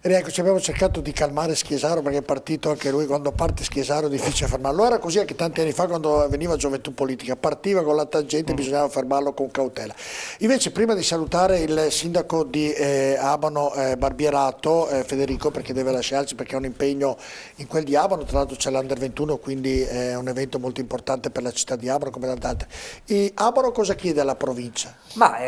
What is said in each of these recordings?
Rieccoci, abbiamo cercato di calmare Schiesaro perché è partito anche lui, quando parte Schiesaro è difficile fermarlo. Era così anche tanti anni fa quando veniva Gioventù Politica, partiva con la tangente e bisognava fermarlo con cautela. Invece prima di salutare il sindaco di Abano Barbierato, Federico, perché deve lasciarci perché ha un impegno in quel di Abano, tra l'altro c'è l'Under 21, quindi è un evento molto importante per la città di Abano come tante altre. E Abano cosa chiede alla provincia? Ma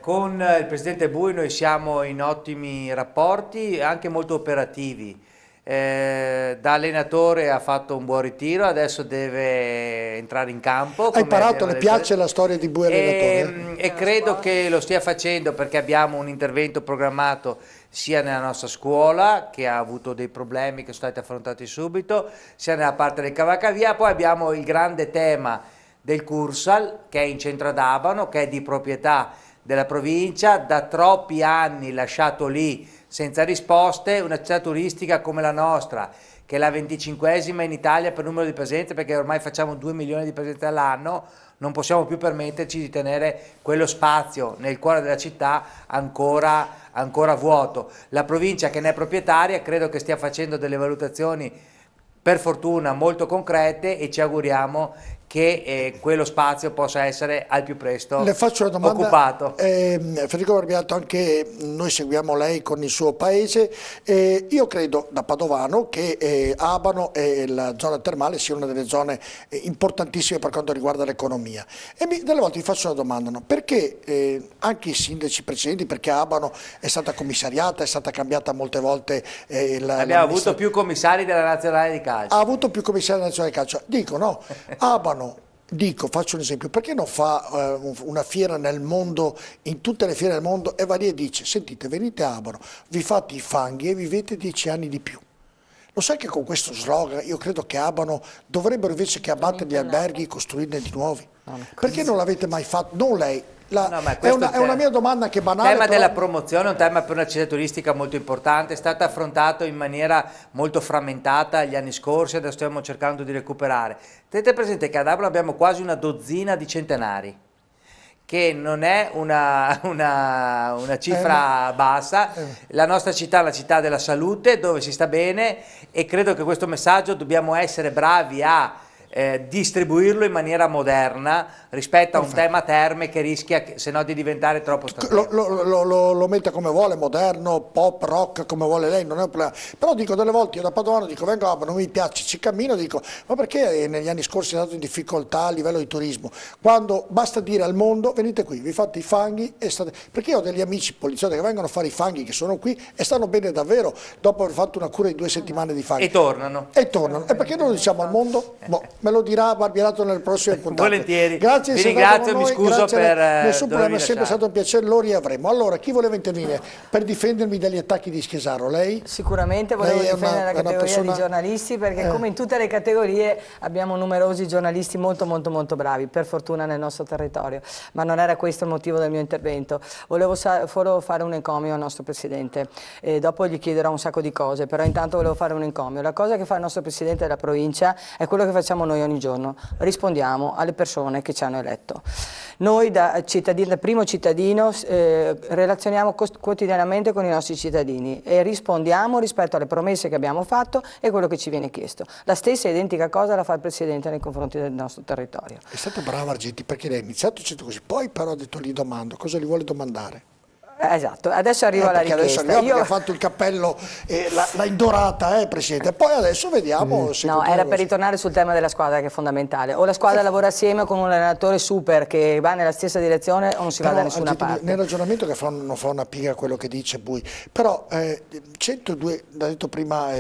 con il presidente Bui noi siamo in ottimi rapporti, anche molto operativi. Da allenatore ha fatto un buon ritiro, adesso deve entrare in campo. Hai imparato, le piace la storia di Bui allenatore? E credo che lo stia facendo perché abbiamo un intervento programmato sia nella nostra scuola, che ha avuto dei problemi che sono stati affrontati subito, sia nella parte del cavalcavia. Poi abbiamo il grande tema del Cursal, che è in centro ad Abano, che è di proprietà della provincia, da troppi anni lasciato lì senza risposte. Una città turistica come la nostra, che è la 25esima in Italia per numero di presenze, perché ormai facciamo 2 milioni di presenze all'anno, non possiamo più permetterci di tenere quello spazio nel cuore della città ancora vuoto. La provincia, che ne è proprietaria, credo che stia facendo delle valutazioni per fortuna molto concrete, e ci auguriamo che quello spazio possa essere al più presto Le faccio una domanda, occupato. Federico Barbiato, anche noi seguiamo lei con il suo paese, io credo da padovano che Abano e la zona termale sia una delle zone importantissime per quanto riguarda l'economia, e delle volte vi faccio una domanda, no? Perché anche i sindaci precedenti, perché Abano è stata commissariata, è stata cambiata molte volte Abbiamo avuto più commissari della nazionale di calcio. Ha avuto più commissari della nazionale di calcio, dico no, Abano. Dico, faccio un esempio, perché non fa una fiera nel mondo, in tutte le fiere del mondo, e va lì e dice: sentite, venite a Abano, vi fate i fanghi e vivete 10 anni di più. Lo sai che con questo slogan io credo che Abano dovrebbero, invece che abbattere gli alberghi, costruirne di nuovi? Perché non l'avete mai fatto? Non lei. È una mia domanda che è banale. Il tema però... della promozione è un tema per una città turistica molto importante, è stato affrontato in maniera molto frammentata gli anni scorsi, adesso stiamo cercando di recuperare. Tenete presente che ad Abano abbiamo quasi una dozzina di centenari, che non è una cifra bassa. La nostra città è una città della salute, dove si sta bene, e credo che questo messaggio dobbiamo essere bravi a distribuirlo in maniera moderna rispetto a un tema terme che rischia se no di diventare troppo statale. Lo metta come vuole, moderno, pop, rock, come vuole lei, non è un problema. Però dico, delle volte io da padovano dico: vengo a Abano, non mi piace, ci cammino, dico: ma perché negli anni scorsi è andato in difficoltà a livello di turismo? Quando basta dire al mondo: venite qui, vi fate i fanghi e state... Perché io ho degli amici poliziotti che vengono a fare i fanghi, che sono qui e stanno bene davvero dopo aver fatto una cura di 2 settimane di fanghi. E tornano. E tornano. E perché non lo diciamo al mondo? Boh, me lo dirà Barbierato nelle prossime puntate. Volentieri. Grazie, vi ringrazio, mi scuso per nessun problema, è sempre lasciare. stato un piacere, lo riavremo. Allora, chi voleva intervenire per difendermi dagli attacchi di Schiesaro? Lei? Sicuramente volevo difendere la categoria di giornalisti, perché come in tutte le categorie abbiamo numerosi giornalisti molto bravi, per fortuna, nel nostro territorio, ma non era questo il motivo del mio intervento. Volevo solo fare un encomio al nostro Presidente, e dopo gli chiederò un sacco di cose, però intanto volevo fare un encomio. La cosa che fa il nostro Presidente della provincia è quello che facciamo noi ogni giorno: rispondiamo alle persone che ci hanno eletto. Noi da primo cittadino relazioniamo quotidianamente con i nostri cittadini e rispondiamo rispetto alle promesse che abbiamo fatto e quello che ci viene chiesto. La stessa identica cosa la fa il Presidente nei confronti del nostro territorio. È stata brava Argenti, perché lei ha iniziato così, poi però ha detto: gli domando, cosa gli vuole domandare? Esatto, adesso arriva la richiesta. Adesso arriva, ha fatto il cappello, l'ha indorata, Presidente. Poi adesso vediamo se... No, era per ritornare sul tema della squadra, che è fondamentale. O la squadra lavora assieme con un allenatore super che va nella stessa direzione, o non si va da nessuna parte. Nel ragionamento, che non fa una piega quello che dice Bui, però 102, l'ha detto prima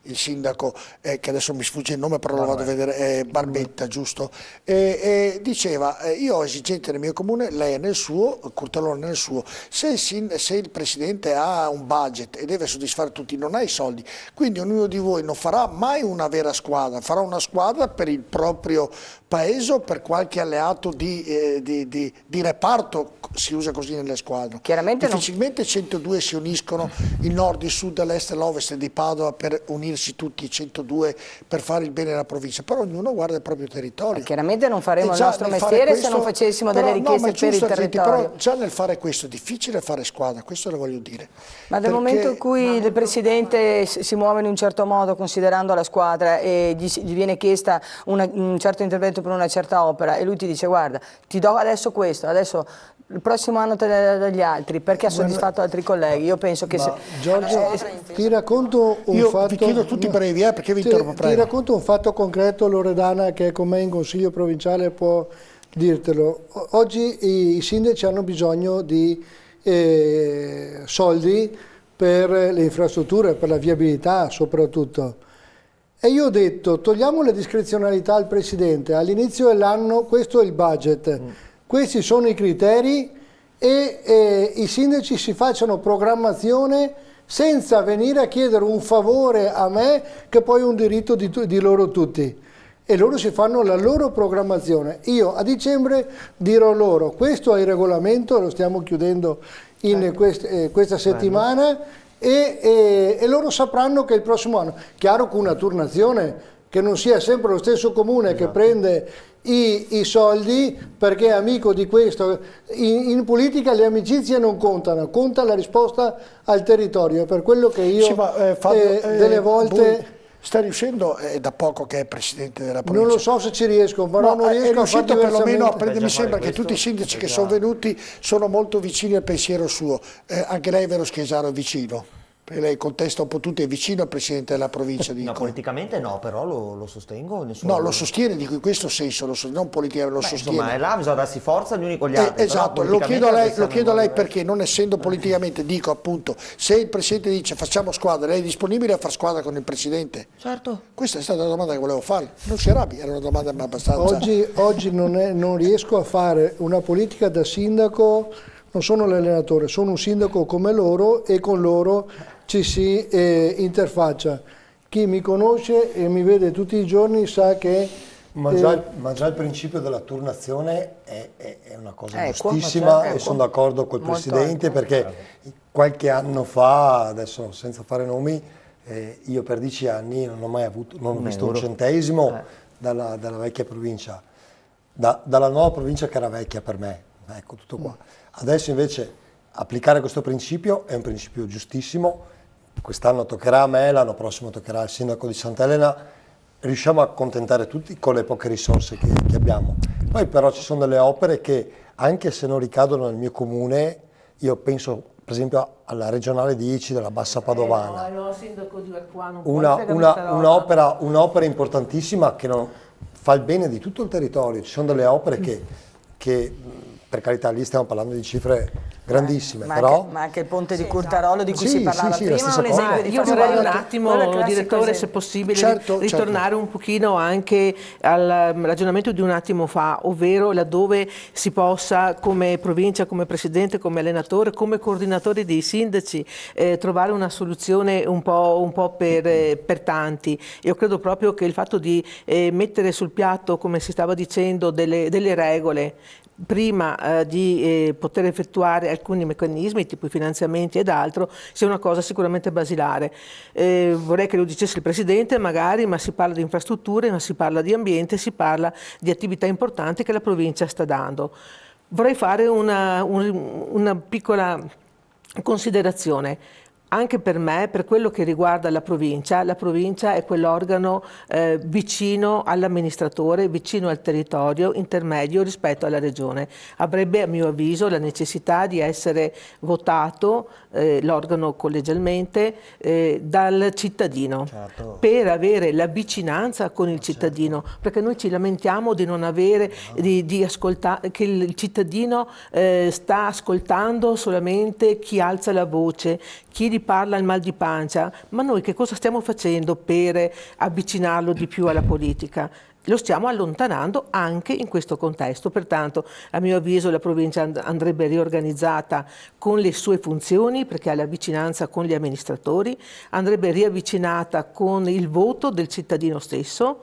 il sindaco, che adesso mi sfugge il nome, però lo vado a vedere, Barbetta, giusto? Diceva: io ho esigenze nel mio comune, lei è nel suo, Curtalone nel suo. Se il Presidente ha un budget e deve soddisfare tutti, non ha i soldi, quindi ognuno di voi non farà mai una vera squadra, farà una squadra per il proprio paese o per qualche alleato di reparto, si usa così nelle squadre. Chiaramente difficilmente 102 si uniscono, il nord, il sud, l'est e l'ovest di Padova, per unirsi tutti i 102 per fare il bene della provincia, però ognuno guarda il proprio territorio. Chiaramente non faremo il nostro mestiere se non facessimo delle richieste per il territorio. Però già nel fare questo è difficile fare squadra, questo lo voglio dire. Ma dal momento in cui il Presidente si muove in un certo modo considerando la squadra e gli viene chiesta un certo intervento per una certa opera e lui ti dice guarda ti do adesso questo, adesso il prossimo anno te ne dagli altri, perché ha soddisfatto altri colleghi? Io penso che Giorgio, ti racconto un fatto. Vi chiedo tutti brevi, perché vi interrompo. Ti racconto un fatto concreto, Loredana, che è con me in consiglio provinciale, può dirtelo. Oggi i sindaci hanno bisogno di soldi per le infrastrutture, per la viabilità soprattutto. E io ho detto, togliamo le discrezionalità al Presidente, all'inizio dell'anno questo è il budget. Questi sono i criteri e i sindaci si facciano programmazione senza venire a chiedere un favore a me che poi è un diritto di loro tutti. E loro si fanno la loro programmazione. Io a dicembre dirò loro, questo è il regolamento, lo stiamo chiudendo in questa settimana e loro sapranno che il prossimo anno, chiaro con una turnazione, che non sia sempre lo stesso comune che prende i soldi perché è amico di questo. In politica le amicizie non contano, conta la risposta al territorio, è per quello che io delle volte... Sta riuscendo, è da poco che è Presidente della provincia. Non lo so se ci riesco, però non riesco a fare perlomeno a prendere. Mi sembra che tutti i sindaci che sono venuti sono molto vicini al pensiero suo. Anche lei, vero Schiesaro, è vicino? Perché lei contesta un po' tutti, è vicino al Presidente della provincia. No, politicamente no, però lo sostengo. No, lo sostiene, dico in questo senso, non politicamente, lo sostiene. Insomma, è là, bisogna darsi forza gli uni con gli altri. Esatto, lo chiedo a lei perché, non essendo politicamente, dico appunto, se il Presidente dice facciamo squadra, lei è disponibile a fare squadra con il Presidente? Certo. Questa è stata la domanda che volevo fare, non si arrabbi, era una domanda abbastanza... Oggi non riesco a fare una politica da sindaco, non sono l'allenatore, sono un sindaco come loro e con loro ci si interfaccia. Chi mi conosce e mi vede tutti i giorni sa che... Ma già il principio della turnazione è una cosa giustissima e sono d'accordo col Presidente perché qualche anno fa, adesso senza fare nomi, io per 10 anni non ho mai avuto, non ho visto un centesimo dalla vecchia provincia, dalla nuova provincia che era vecchia per me, ecco tutto qua. Adesso invece applicare questo principio è un principio giustissimo, quest'anno toccherà a me, l'anno prossimo toccherà al sindaco di Sant'Elena, riusciamo a accontentare tutti con le poche risorse che abbiamo. Poi però ci sono delle opere che anche se non ricadono nel mio comune, io penso per esempio alla regionale 10 della Bassa Padovana, un'opera importantissima che fa il bene di tutto il territorio, ci sono delle opere che per carità lì stiamo parlando di cifre grandissime, ma anche il ponte di Curtarolo di cui si parlava prima è un esempio di io vorrei un attimo, direttore, se possibile, ritornare un pochino anche al ragionamento di un attimo fa, ovvero laddove si possa come provincia, come presidente, come allenatore, come coordinatore dei sindaci trovare una soluzione un po' per tanti. Io credo proprio che il fatto di mettere sul piatto, come si stava dicendo, delle regole prima di poter effettuare alcuni meccanismi tipo i finanziamenti ed altro sia una cosa sicuramente basilare. Vorrei che lo dicesse il Presidente magari, ma si parla di infrastrutture, ma si parla di ambiente, si parla di attività importanti che la provincia sta dando. Vorrei fare una piccola considerazione. Anche per me, per quello che riguarda la provincia è quell'organo vicino all'amministratore, vicino al territorio, intermedio rispetto alla regione. Avrebbe, a mio avviso, la necessità di essere votato, l'organo collegialmente, dal cittadino, per avere la vicinanza con il cittadino, perché noi ci lamentiamo di non avere, di ascoltare, che il cittadino sta ascoltando solamente chi alza la voce, chi gli parla il mal di pancia, ma noi che cosa stiamo facendo per avvicinarlo di più alla politica? Lo stiamo allontanando anche in questo contesto, pertanto a mio avviso la provincia andrebbe riorganizzata con le sue funzioni perché ha la vicinanza con gli amministratori, andrebbe riavvicinata con il voto del cittadino stesso,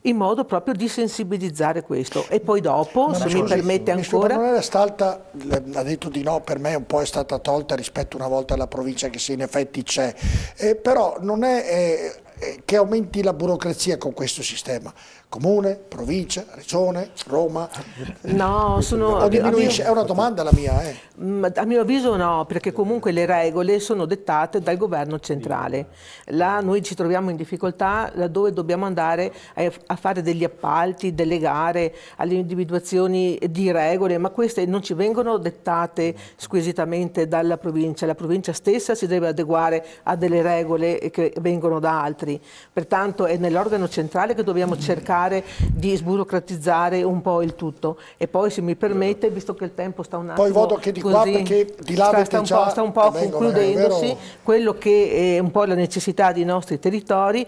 in modo proprio di sensibilizzare questo. E poi dopo, se mi permette ancora... Non era stata, ha detto di no, per me un po' è stata tolta rispetto una volta alla provincia, che se in effetti c'è, però non è che aumenti la burocrazia con questo sistema. Comune, provincia, regione, Roma? No, o diminuisce? È una domanda la mia. A mio avviso no, perché comunque le regole sono dettate dal governo centrale. Là noi ci troviamo in difficoltà laddove dobbiamo andare a fare degli appalti, delle gare, alle individuazioni di regole, ma queste non ci vengono dettate squisitamente dalla provincia. La provincia stessa si deve adeguare a delle regole che vengono da altri. Pertanto è nell'organo centrale che dobbiamo cercare di sburocratizzare un po' il tutto. E poi, se mi permette, visto che il tempo sta un attimo poi vado che di qua così, perché di là sta un po' concludendosi, quello che è un po' la necessità dei nostri territori,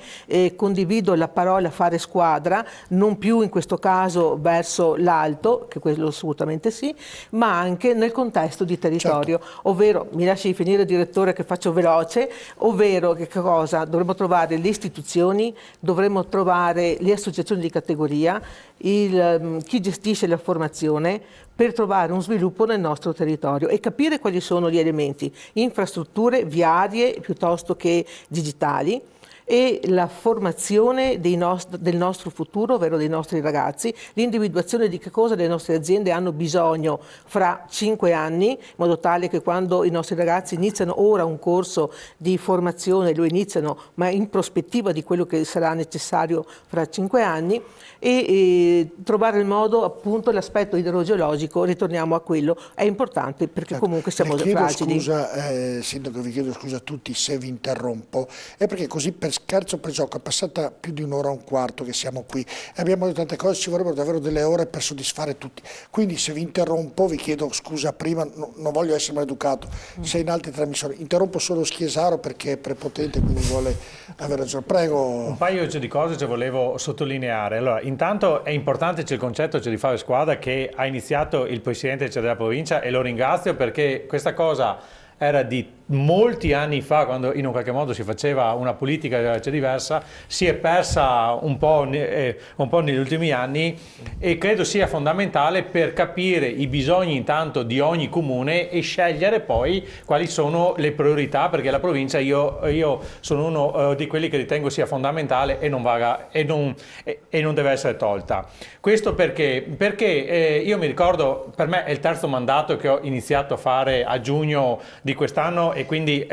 condivido la parola fare squadra, non più in questo caso verso l'alto, che quello assolutamente sì, ma anche nel contesto di territorio, ovvero, mi lasci finire direttore che faccio veloce, ovvero che cosa? Dovremmo trovare le istituzioni, dovremmo trovare le associazioni di categoria, chi gestisce la formazione, per trovare un sviluppo nel nostro territorio e capire quali sono gli elementi, infrastrutture viarie piuttosto che digitali, e la formazione del nostro futuro, ovvero dei nostri ragazzi, l'individuazione di che cosa le nostre aziende hanno bisogno fra 5 anni, in modo tale che quando i nostri ragazzi iniziano ora un corso di formazione, lo iniziano ma in prospettiva di quello che sarà necessario fra 5 anni, e trovare il modo, appunto, l'aspetto idrogeologico, ritorniamo a quello, è importante perché comunque siamo fragili. Scusa, Sindaco, vi chiedo scusa a tutti se vi interrompo, è perché così per scherzo per gioco è passata più di un'ora e un quarto che siamo qui e abbiamo detto tante cose, ci vorrebbero davvero delle ore per soddisfare tutti, quindi se vi interrompo vi chiedo scusa prima, non voglio essere maleducato, se in altre trasmissioni interrompo solo Schiesaro perché è prepotente, quindi vuole avere ragione. Prego. Un paio di cose che volevo sottolineare. Allora, intanto è importante il concetto di fare squadra che ha iniziato il Presidente della provincia, e lo ringrazio perché questa cosa era di molti anni fa, quando in un qualche modo si faceva una politica diversa, si è persa un po' negli ultimi anni, e credo sia fondamentale per capire i bisogni intanto di ogni comune e scegliere poi quali sono le priorità, perché la provincia, io sono uno di quelli che ritengo sia fondamentale e non deve essere tolta. Questo perché io mi ricordo, per me è il terzo mandato che ho iniziato a fare a giugno di quest'anno, e quindi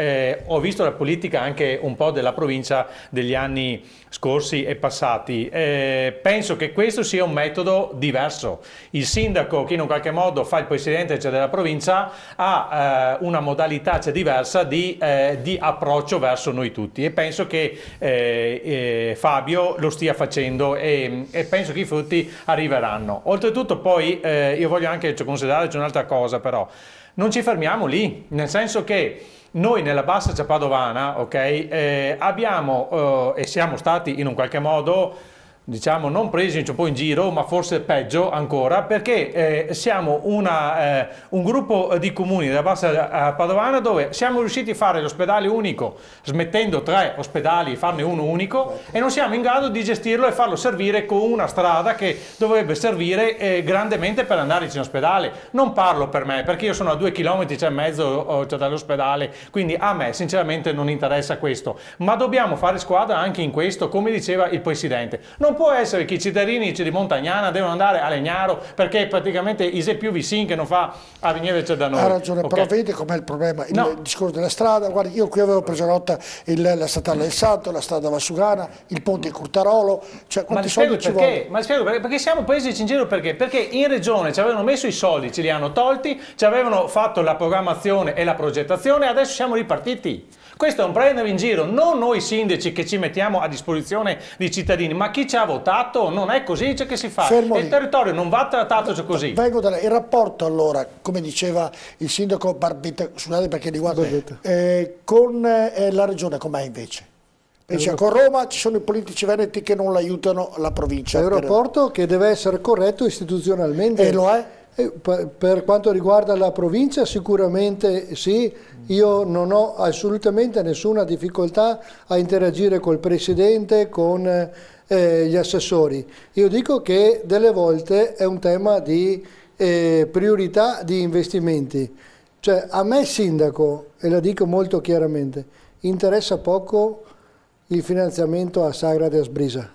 ho visto la politica anche un po' della provincia degli anni scorsi e passati. Penso che questo sia un metodo diverso. Il sindaco, che in un qualche modo fa il presidente della provincia, ha una modalità diversa di approccio verso noi tutti, e penso che Fabio lo stia facendo, e penso che i frutti arriveranno. Oltretutto poi io voglio anche considerare un'altra cosa, però non ci fermiamo lì, nel senso che noi nella Bassa Padovana, abbiamo e siamo stati in un qualche modo, diciamo, non presi un po' in giro, ma forse peggio ancora, perché siamo un gruppo di comuni della Bassa Padovana dove siamo riusciti a fare l'ospedale unico, smettendo 3 ospedali, farne uno unico, e non siamo in grado di gestirlo e farlo servire con una strada che dovrebbe servire grandemente per andare in ospedale. Non parlo per me, perché io sono a 2,5 km dall'ospedale, quindi a me sinceramente non interessa questo, ma dobbiamo fare squadra anche in questo, come diceva il Presidente. Non può essere che i cittadini di Montagnana devono andare a Legnaro perché praticamente è più vicino che non fa a venire da noi. Ha ragione, però vede com'è il problema, il discorso della strada. Guardi, io qui avevo preso nota la statale del Santo, la strada Valsugana, il ponte Curtarolo, cioè quanti soldi ci vogliono? Ma spiego perché siamo presi in giro, perché in regione ci avevano messo i soldi, ce li hanno tolti, ci avevano fatto la programmazione e la progettazione, adesso siamo ripartiti. Questo è un prendere in giro, non noi sindaci che ci mettiamo a disposizione dei cittadini, ma chi ci ha votato. Non è così che si fa. Il territorio non va trattato così. Vengo da lei. Il rapporto allora, come diceva il sindaco Barbetta, scusate perché riguarda, con la regione com'è invece? Con Roma ci sono i politici veneti che non l'aiutano, la provincia. È un rapporto che deve essere corretto istituzionalmente. E lo è? Per quanto riguarda la provincia sicuramente sì, io non ho assolutamente nessuna difficoltà a interagire col Presidente, con gli assessori. Io dico che delle volte è un tema di priorità di investimenti. Cioè a me sindaco, e la dico molto chiaramente, interessa poco il finanziamento a Sagra de Asbrisa.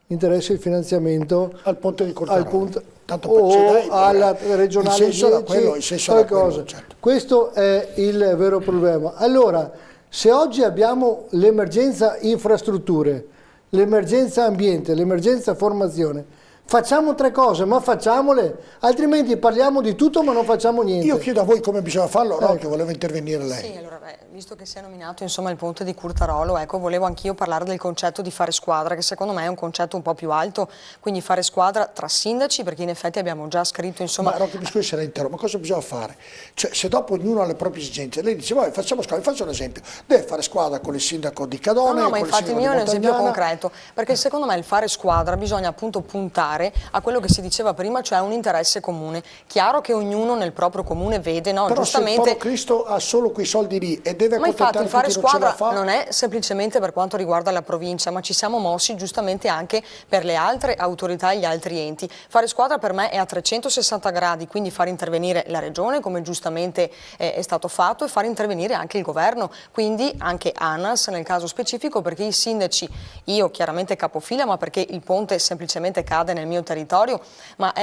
Interessa il finanziamento al ponte di Cortarolo. O alla regionale 10, quello, certo. Questo è il vero problema. Allora, se oggi abbiamo l'emergenza infrastrutture, l'emergenza ambiente, l'emergenza formazione, facciamo 3 cose, ma facciamole, altrimenti parliamo di tutto ma non facciamo niente. Io chiedo a voi come bisogna farlo, no? Che voleva intervenire lei. Sì, allora, visto che si è nominato insomma il ponte di Curtarolo, ecco, volevo anch'io parlare del concetto di fare squadra, che secondo me è un concetto un po' più alto, quindi fare squadra tra sindaci, perché in effetti abbiamo già scritto insomma... Ma Rocchi, mi scusi se la interrompo, ma cosa bisogna fare? Cioè, se dopo ognuno ha le proprie esigenze, lei dice, vabbè, facciamo squadra, vi faccio un esempio, deve fare squadra con il sindaco di Cadone, no, ma con infatti il mio è un esempio concreto, perché secondo me il fare squadra bisogna appunto puntare a quello che si diceva prima, cioè un interesse comune. Chiaro che ognuno nel proprio comune vede, no? Però giustamente... se il Polo Cristo ha solo quei soldi lì e deve ma infatti il fare squadra non è semplicemente per quanto riguarda la provincia, ma ci siamo mossi giustamente anche per le altre autorità e gli altri enti. Fare squadra per me è a 360 gradi, quindi far intervenire la regione come giustamente è stato fatto e far intervenire anche il governo, quindi anche ANAS nel caso specifico, perché i sindaci, io chiaramente capofila, ma perché il ponte semplicemente cade nel mio territorio, ma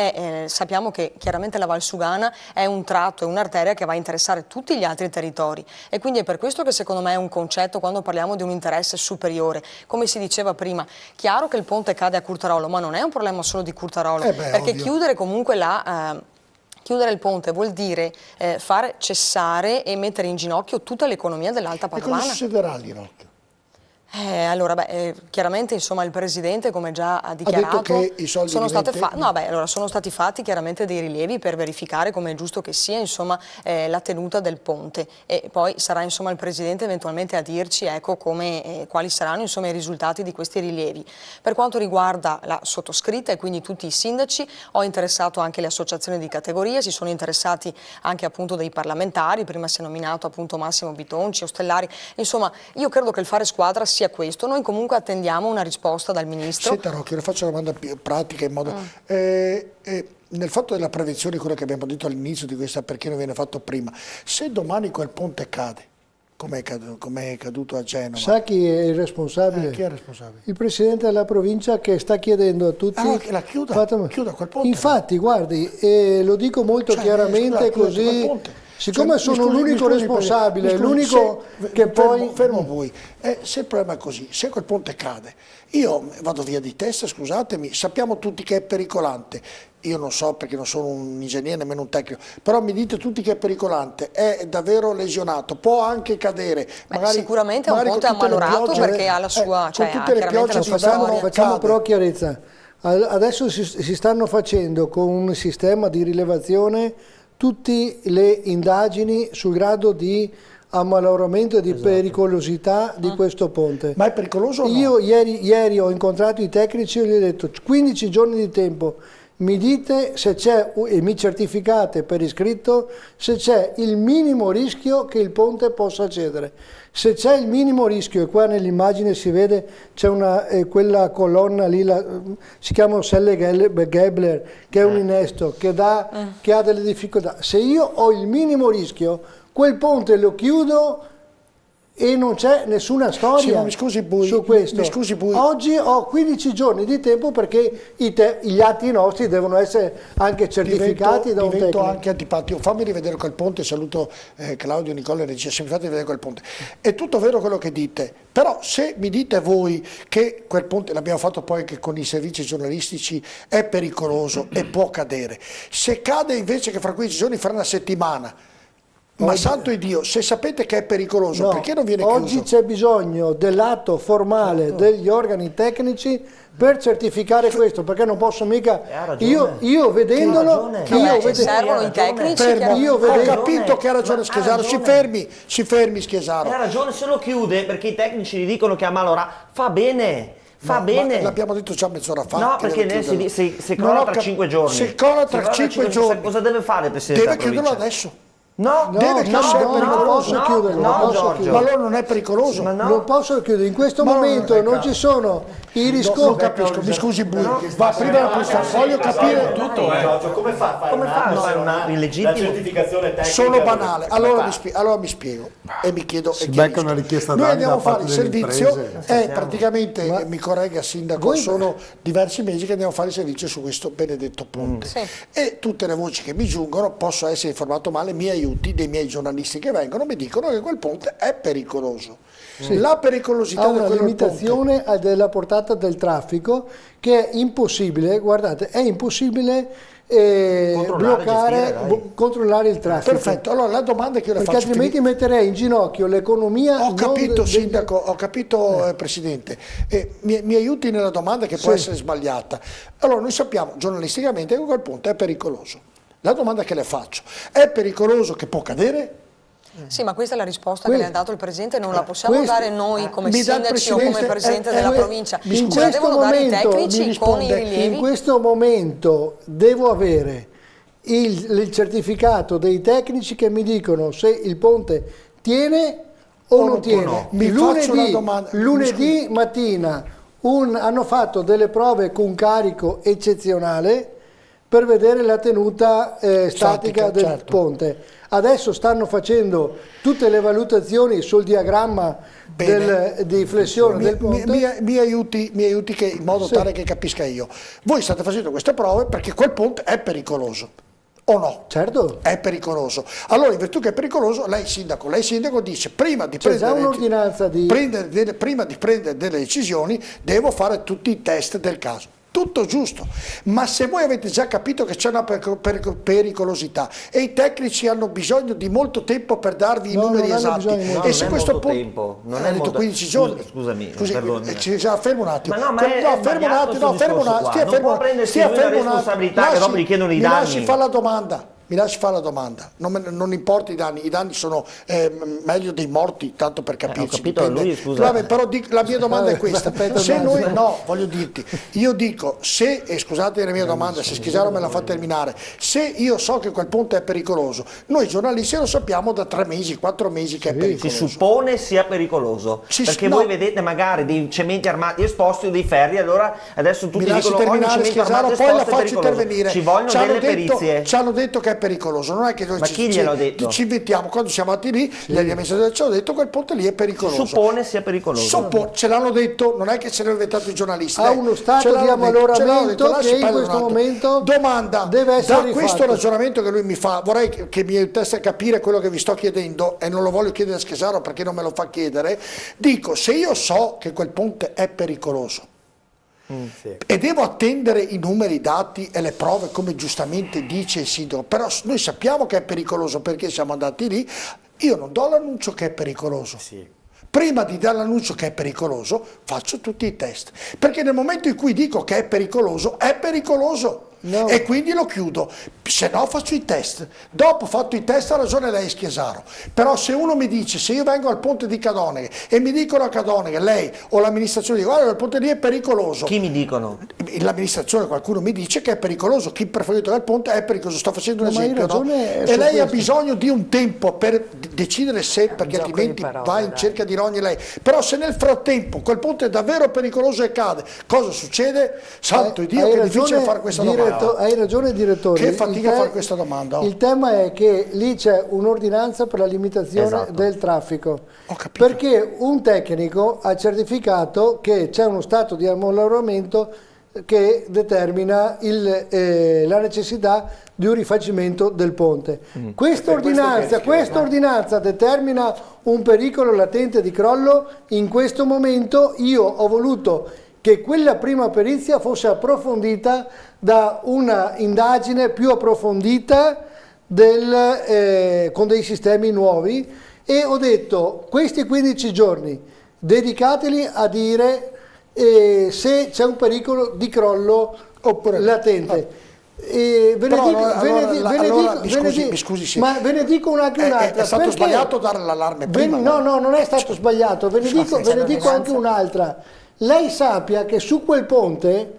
sappiamo che chiaramente la Valsugana è un tratto, è un'arteria che va a interessare tutti gli altri territori e quindi è per questo che secondo me è un concetto quando parliamo di un interesse superiore. Come si diceva prima, chiaro che il ponte cade a Curtarolo, ma non è un problema solo di Curtarolo, perché ovvio. Chiudere comunque chiudere il ponte vuol dire far cessare e mettere in ginocchio tutta l'economia dell'Alta Padovana. E cosa succederà lì, Rocchi? Allora, chiaramente insomma il Presidente, come già ha dichiarato, ha detto che i soldi sono stati fatti chiaramente dei rilievi per verificare, come è giusto che sia, insomma, la tenuta del ponte e poi sarà insomma il Presidente eventualmente a dirci ecco, quali saranno insomma i risultati di questi rilievi. Per quanto riguarda la sottoscritta e quindi tutti i sindaci, ho interessato anche le associazioni di categoria, si sono interessati anche appunto dei parlamentari, prima si è nominato appunto Massimo Bitonci, Ostellari, insomma io credo che il fare squadra sia questo, noi comunque attendiamo una risposta dal Ministro. Senta Rocchi, le faccio una domanda più pratica in modo... nel fatto della prevenzione, quello che abbiamo detto all'inizio di questa perché non viene fatto prima, se domani quel ponte cade, come è caduto a Genova... Sa chi è il responsabile? Chi è il responsabile? Il Presidente della provincia che sta chiedendo a tutti... che la chiuda quel ponte. Infatti, guardi, lo dico molto chiaramente così... Siccome sono l'unico responsabile, l'unico che poi... Fermo voi, se il problema è così, se quel ponte cade, io vado via di testa, scusatemi, sappiamo tutti che è pericolante, io non so perché non sono un ingegnere, nemmeno un tecnico, però mi dite tutti che è pericolante, è davvero lesionato, può anche cadere. Magari, sicuramente è un ponte ammalorato perché ha la sua... con tutte le piogge facciamo però chiarezza, adesso si stanno facendo con un sistema di rilevazione tutte le indagini sul grado di ammaloramento e di pericolosità di questo ponte. Ma è pericoloso o no? Io ieri ho incontrato i tecnici e gli ho detto 15 giorni di tempo, mi dite se c'è, e mi certificate per iscritto, se c'è il minimo rischio che il ponte possa cedere. Se c'è il minimo rischio, e qua nell'immagine si vede, c'è quella colonna lì, si chiama Selle Gebler, che è un innesto, che ha delle difficoltà. Se io ho il minimo rischio, quel ponte lo chiudo e non c'è nessuna storia su questo. Mi scusi, Bui. Oggi ho 15 giorni di tempo perché gli atti nostri devono essere anche certificati da un tecnico. Divento anche antipatico. Fammi rivedere quel ponte, saluto Claudio Nicola e regia, se mi fate rivedere quel ponte. È tutto vero quello che dite, però se mi dite voi che quel ponte, l'abbiamo fatto poi anche con i servizi giornalistici, è pericoloso e può cadere. Se cade invece che fra 15 giorni, fra una settimana, ma santo Dio, se sapete che è pericoloso, perché non viene chiuso? Oggi c'è bisogno dell'atto formale degli organi tecnici per certificare questo, perché non posso mica... Io vedendolo... servono i tecnici. Ho capito che ha ragione Schiesaro, si fermi Schiesaro. Ha ragione, se lo chiude perché i tecnici gli dicono che è ammalorato, fa bene Fa bene. L'abbiamo detto già mezz'ora fa. No, perché se crolla tra 5 giorni. Se crolla tra 5 giorni. Cosa deve fare il Presidente deve della Provincia? chiuderlo adesso. No, deve chiuderlo. Non posso chiuderlo. Ma allora non è pericoloso. Non posso chiudere. In questo momento non ci sono i riscontri. Non capisco, mi scusi Bui. Va prima la questione. Voglio capire tutto. Come fa a fare una certificazione tecnica? Sono banale. Allora mi spiego e mi chiedo. Si becca una richiesta noi d'anni andiamo da a fare parte il servizio delle praticamente mi corregga Sindaco, sono diversi mesi che andiamo a fare il servizio su questo benedetto ponte e tutte le voci che mi giungono, posso essere informato male, mi aiuti dei miei giornalisti che vengono, mi dicono che quel ponte è pericoloso. La pericolosità ha una limitazione della portata del traffico che è impossibile, guardate, è impossibile controllare il traffico. Perfetto, allora la domanda che io le faccio, perché altrimenti metterei in ginocchio l'economia. Ho capito Sindaco, ho capito Presidente, mi aiuti nella domanda che può essere sbagliata. Allora noi sappiamo giornalisticamente che quel ponte è pericoloso. La domanda che le faccio, è pericoloso che può cadere? Sì, ma questa è la risposta che le ha dato il Presidente, non la possiamo dare noi come sindaci o come Presidente della Provincia. In questo momento, in questo momento devo avere il certificato dei tecnici che mi dicono se il ponte tiene o non tiene. Lunedì mattina hanno fatto delle prove con carico eccezionale per vedere la tenuta statica del ponte. Adesso stanno facendo tutte le valutazioni sul diagramma di flessione del ponte. Mi aiuti che, in modo tale che capisca io. Voi state facendo queste prove perché quel ponte è pericoloso. O no? Certo. È pericoloso. Allora, in virtù che è pericoloso, lei sindaco dice prima di prendere delle decisioni devo fare tutti i test del caso. Tutto giusto, ma se voi avete già capito che c'è una pericolosità e i tecnici hanno bisogno di molto tempo per darvi i numeri esatti, e se questo tempo non è detto 15 giorni. Scusami, fermo un attimo. Ma no, ma fermo un attimo, non può prendersi una responsabilità che dopo gli chiedono i danni. Mi lasci fare la domanda. Non importa i danni sono meglio dei morti, tanto per capirci. Però la mia domanda è questa, se noi, voglio dirti, io dico, scusate la mia domanda, se Schisaro me la fa terminare, se io so che quel ponte è pericoloso, noi giornalisti lo sappiamo da 3 mesi, 4 mesi che è pericoloso. Si suppone sia pericoloso, perché voi vedete magari dei cementi armati esposti o dei ferri, allora adesso tutti dicono ogni cemento armato esposto è pericoloso. Ci vogliono delle perizie. Ci hanno detto che è pericoloso, non è che noi ci inventiamo, quando siamo andati lì gli amministratori ci hanno detto che quel ponte lì è pericoloso. Suppone sia pericoloso. Ce l'hanno detto, non è che ce l'hanno inventato i giornalisti. Ha uno stato di ammaloramento che in questo momento deve essere rifatto. Questo ragionamento che lui mi fa, vorrei che mi aiutasse a capire quello che vi sto chiedendo e non lo voglio chiedere a Schisaro perché non me lo fa chiedere. Dico, se io so che quel ponte è pericoloso e devo attendere i numeri, i dati e le prove come giustamente dice il sindaco, però noi sappiamo che è pericoloso perché siamo andati lì, io non do l'annuncio che è pericoloso. Prima di dare l'annuncio che è pericoloso faccio tutti i test, perché nel momento in cui dico che è pericoloso e quindi lo chiudo, se no faccio i test. Dopo fatto i test ha ragione lei Schisaro, però se uno mi dice, se io vengo al ponte di Cadoneghe e mi dicono a Cadoneghe, lei o l'amministrazione dice guarda il ponte lì è pericoloso. Chi mi dicono? L'amministrazione, qualcuno mi dice che è pericoloso, chi preferito del ponte è pericoloso, sto facendo un esempio, e lei ha bisogno di un tempo per decidere se, perché altrimenti va in cerca di rogne lei, però se nel frattempo quel ponte è davvero pericoloso e cade, cosa succede? Santo Dio che è difficile fare questa domanda. Hai ragione direttore. Che fatica a fare questa domanda. Il tema è che lì c'è un'ordinanza per la limitazione del traffico. Perché un tecnico ha certificato che c'è uno stato di ammaloramento che determina la necessità di un rifacimento del ponte. Questa ordinanza determina un pericolo latente di crollo. In questo momento io ho voluto che quella prima perizia fosse approfondita da una indagine più approfondita con dei sistemi nuovi e ho detto questi 15 giorni dedicateli a dire se c'è un pericolo di crollo latente. Ve ne dico anche un'altra. È stato sbagliato dare l'allarme prima? No, non è stato sbagliato, ve ne dico anche un'altra. lei sappia che su quel ponte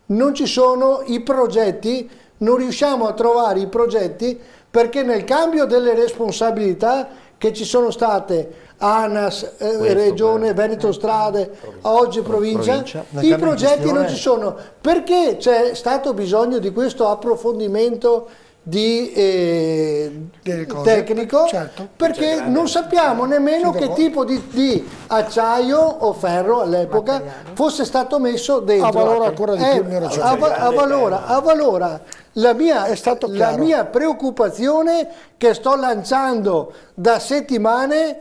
non ci sono i progetti, non riusciamo a trovare i progetti perché nel cambio delle responsabilità che ci sono state ANAS, Regione, Veneto Strade, oggi provincia, i progetti non ci sono. Perché c'è stato bisogno di questo approfondimento tecnico? Certo. Perché non sappiamo nemmeno che tipo di acciaio o ferro all'epoca fosse stato messo dentro. Avvalora ancora di più il mio ragionamento. Avvalora la mia preoccupazione che sto lanciando da settimane,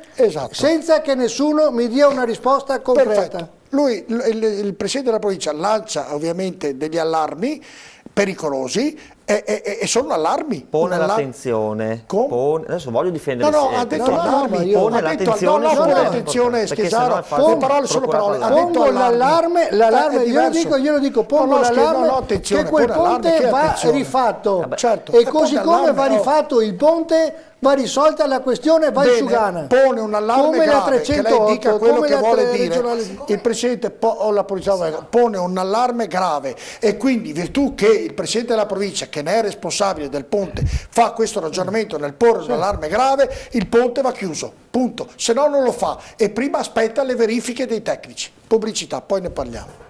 senza che nessuno mi dia una risposta concreta. Perfetto. Lui, il Presidente della provincia, lancia ovviamente degli allarmi pericolosi e sono allarmi. Pone l'attenzione. Adesso voglio difendere ha detto allarmi. Pone l'attenzione. No, l'attenzione, Schesaro, le parole sono parole. Pongo l'allarme, glielo dico, pongo l'allarme che quel ponte va rifatto. E così come va rifatto il ponte, va risolta la questione Valsugana. Pone un allarme grave, che lei dica quello che vuole dire. Il Presidente o la Polizia pone un allarme grave e quindi, virtù che il Presidente della provincia, che ne è responsabile del ponte, fa questo ragionamento nel porre un allarme grave, il ponte va chiuso, punto. Se no non lo fa e prima aspetta le verifiche dei tecnici. Pubblicità, poi ne parliamo.